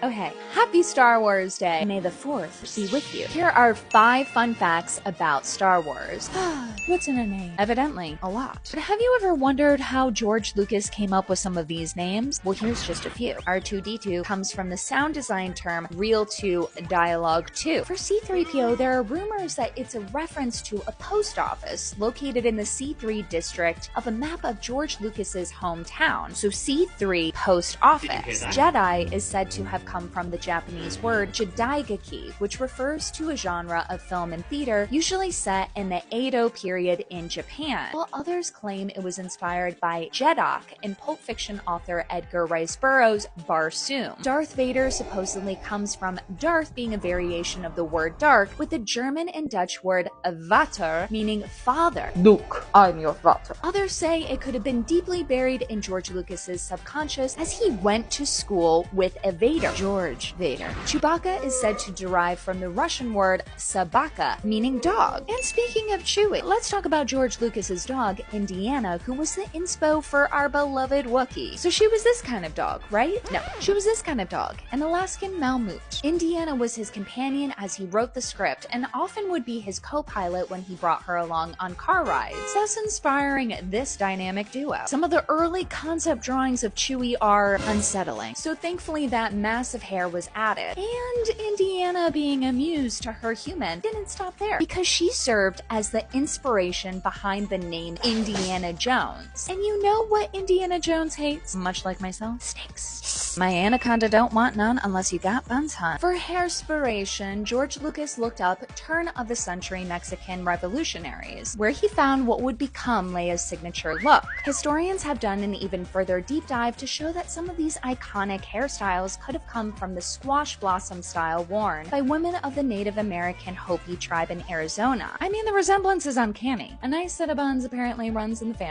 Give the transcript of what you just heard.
Oh hey, happy Star Wars Day! May the 4th be with you. Here are 5 fun facts about Star Wars. What's in a name? Evidently, a lot. But have you ever wondered how George Lucas came up with some of these names? Well, here's just a few. R2-D2 comes from the sound design term Reel 2 Dialogue 2. For C-3PO, there are rumors that it's a reference to a post office located in the C3 district of a map of George Lucas's hometown. So C3 Post Office. Jedi is said to have come from the Japanese word Jidaigeki, which refers to a genre of film and theater usually set in the Edo period in Japan, while others claim it was inspired by Jedok in Pulp Fiction author Edgar Rice Burroughs' Barsoom. Darth Vader supposedly comes from Darth being a variation of the word dark, with the German and Dutch word Vater meaning father. Luke, I'm your father. Others say it could have been deeply buried in George Lucas's subconscious as he went to school with a Vader, George Vader. Chewbacca is said to derive from the Russian word sabaka, meaning dog. And speaking of Chewy, let's talk about George Lucas's dog, Indiana, who was the inspo for our beloved Wookiee. So she was this kind of dog, right? No, she was this kind of dog, an Alaskan Malamute. Indiana was his companion as he wrote the script and often would be his co-pilot when he brought her along on car rides, thus inspiring this dynamic duo. Some of the early concept drawings of Chewy are unsettling, so thankfully that massive hair was added. And Indiana, being amused to her human, didn't stop there, because she served as the inspiration behind the name Indiana Jones. And you know what Indiana Jones hates? Much like myself, snakes. My anaconda don't want none unless you got buns, hun. For hairspiration, George Lucas looked up turn-of-the-century Mexican revolutionaries, where he found what would become Leia's signature look. Historians have done an even further deep dive to show that some of these iconic hairstyles could have come from the squash blossom style worn by women of the Native American Hopi tribe in Arizona. I mean, the resemblance is uncanny. A nice set of buns apparently runs in the family.